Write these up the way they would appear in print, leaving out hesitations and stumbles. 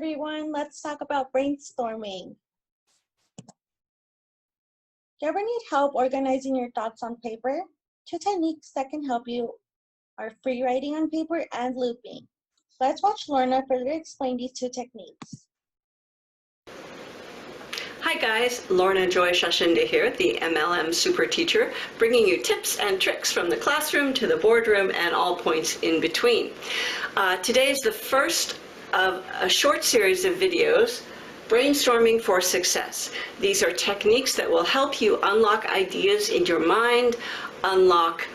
everyone. Let's talk about brainstorming. Do you ever need help organizing your thoughts on paper? Two techniques that can help you are free writing on paper and looping. Let's watch Lorna further explain these two techniques. Hi guys, Lorna Joy Shashinde here, the MLM super teacher, bringing you tips and tricks from the classroom to the boardroom and all points in between. Today is the first of a short series of videos, Brainstorming for Success. These are techniques that will help you unlock ideas in your mind, unlock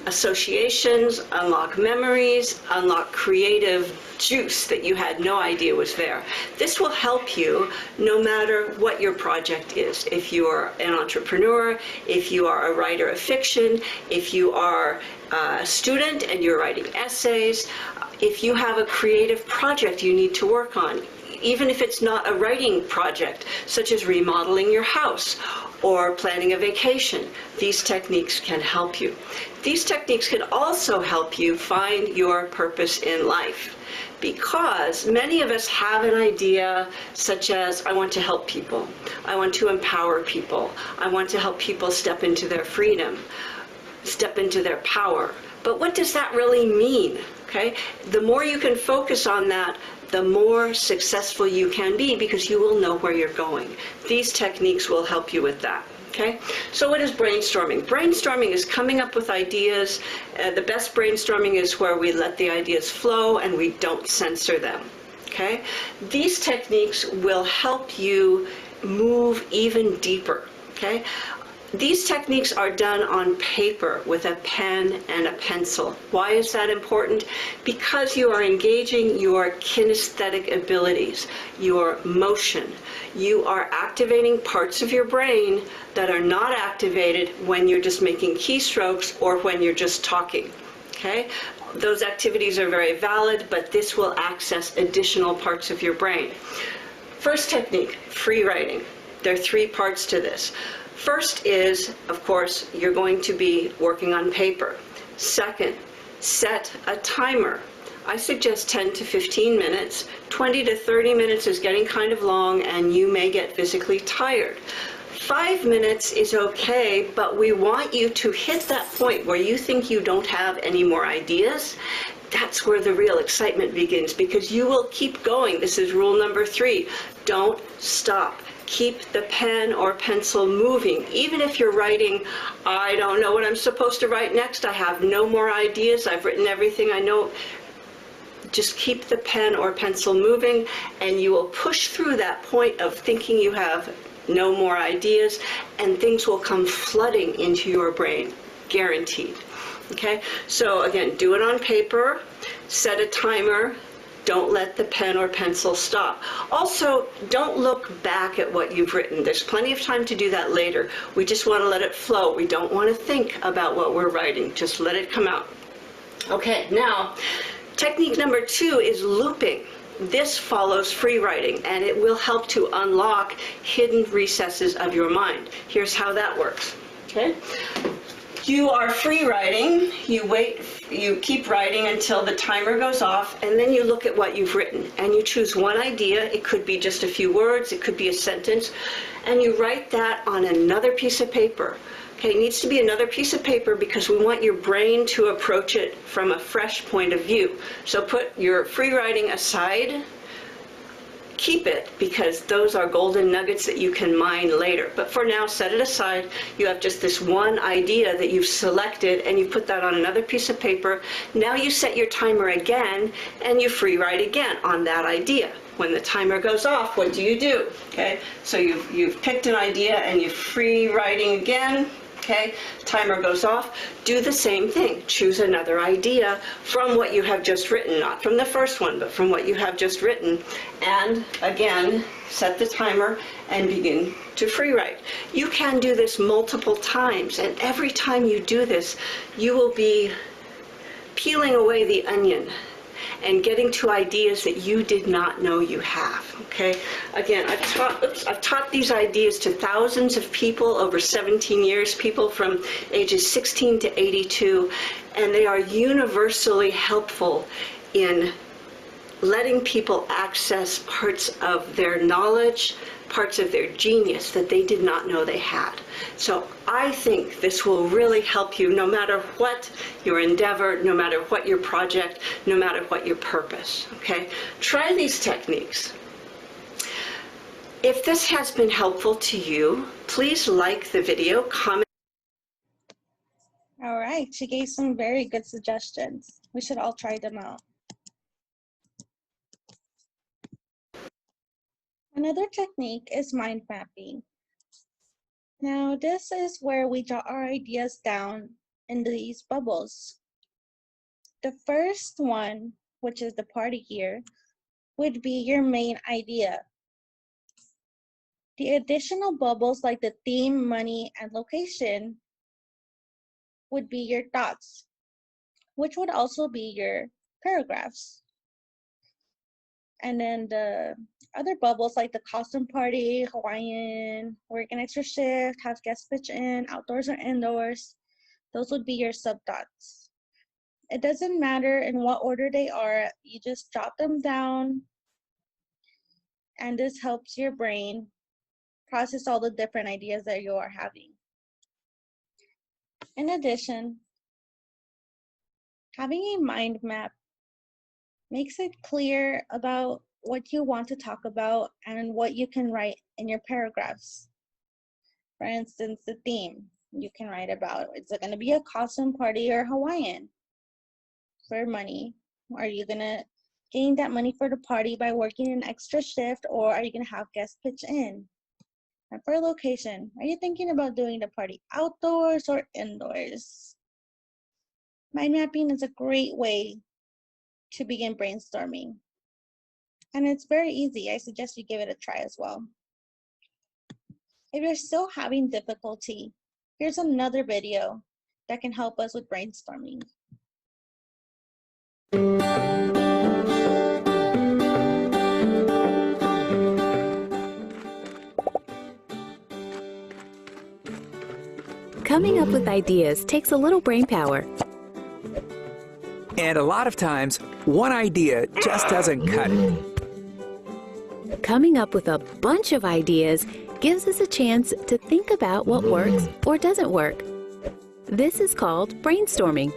associations, unlock memories, unlock creative juice that you had no idea was there. This will help you no matter what your project is. If you are an entrepreneur, if you are a writer of fiction, if you are a student and you're writing essays, if you have a creative project you need to work on, even if it's not a writing project, such as remodeling your house or planning a vacation, these techniques can help you. These techniques can also help you find your purpose in life, because many of us have an idea such as, I want to help people, I want to empower people, I want to help people step into their freedom, step into their power. But what does that really mean? Okay? The more you can focus on that, the more successful you can be, because you will know where you're going. These techniques will help you with that. Okay? So what is brainstorming? Brainstorming is coming up with ideas. The best brainstorming is where we let the ideas flow and we don't censor them. Okay? These techniques will help you move even deeper. Okay? These techniques are done on paper with a pen and a pencil. Why is that important? Because you are engaging your kinesthetic abilities, your motion. You are activating parts of your brain that are not activated when you're just making keystrokes or when you're just talking. Okay? Those activities are very valid, but this will access additional parts of your brain. First technique, free writing. There are three parts to this. First is, of course, you're going to be working on paper. Second, set a timer. I suggest 10 to 15 minutes. 20 to 30 minutes is getting kind of long and you may get physically tired. 5 minutes is okay, but we want you to hit that point where you think you don't have any more ideas. That's where the real excitement begins, because you will keep going. This is rule number 3. Don't stop. Keep the pen or pencil moving. Even if you're writing, I don't know what I'm supposed to write next, I have no more ideas, I've written everything I know. Just keep the pen or pencil moving and you will push through that point of thinking you have no more ideas, and things will come flooding into your brain, guaranteed. Okay, so again, do it on paper, set a timer. Don't let the pen or pencil stop. Also, don't look back at what you've written. There's plenty of time to do that later. We just want to let it flow. We don't want to think about what we're writing. Just let it come out. Okay, now, technique number 2 is looping. This follows free writing, and it will help to unlock hidden recesses of your mind. Here's how that works. Okay? You are free writing, you keep writing until the timer goes off, and then you look at what you've written, and you choose one idea. It could be just a few words, it could be a sentence, and you write that on another piece of paper. Okay, it needs to be another piece of paper because we want your brain to approach it from a fresh point of view. So put your free writing aside. Keep it, because those are golden nuggets that you can mine later. But for now, set it aside. You have just this one idea that you've selected, and you put that on another piece of paper. Now you set your timer again, and you free write again on that idea. When the timer goes off, what do? Okay, so you've picked an idea, and you're free writing again. Okay, timer goes off. Do the same thing. Choose another idea from what you have just written, not from the first one, but from what you have just written. And again, set the timer and begin to free write. You can do this multiple times, and every time you do this, you will be peeling away the onion and getting to ideas that you did not know you have. Okay, again, I've taught these ideas to thousands of people over 17 years, people from ages 16 to 82, and they are universally helpful in letting people access parts of their knowledge, parts of their genius that they did not know they had. So I think this will really help you no matter what your endeavor, no matter what your project, no matter what your purpose, okay? Try these techniques. If this has been helpful to you, please like the video, comment. All right, she gave some very good suggestions. We should all try them out. Another technique is mind mapping. Now, this is where we jot our ideas down in these bubbles. The first one, which is the party here, would be your main idea. The additional bubbles like the theme, money, and location would be your thoughts, which would also be your paragraphs. And then the other bubbles like the costume party, Hawaiian, work an extra shift, have guests pitch in, outdoors or indoors, those would be your sub-thoughts. It doesn't matter in what order they are, you just jot them down, and this helps your brain process all the different ideas that you are having. In addition, having a mind map makes it clear about what you want to talk about and what you can write in your paragraphs. For instance, the theme you can write about, is it going to be a costume party or Hawaiian? For money, are you going to gain that money for the party by working an extra shift, or are you going to have guests pitch in? And for location, are you thinking about doing the party outdoors or indoors? Mind mapping is a great way to begin brainstorming. And it's very easy. I suggest you give it a try as well. If you're still having difficulty, here's another video that can help us with brainstorming. Coming up with ideas takes a little brain power. And a lot of times, one idea just doesn't cut it. Coming up with a bunch of ideas gives us a chance to think about what works or doesn't work. This is called brainstorming.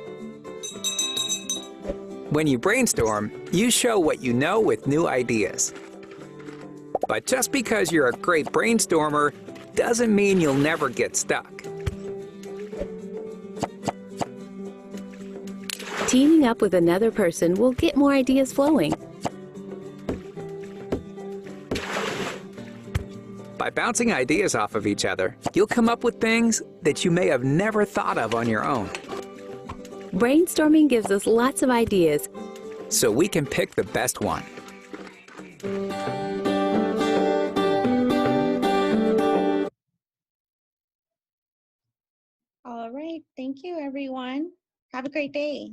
When you brainstorm, you show what you know with new ideas. But just because you're a great brainstormer doesn't mean you'll never get stuck. Teaming up with another person will get more ideas flowing. By bouncing ideas off of each other, you'll come up with things that you may have never thought of on your own. Brainstorming gives us lots of ideas, So we can pick the best one. All right, thank you everyone. Have a great day.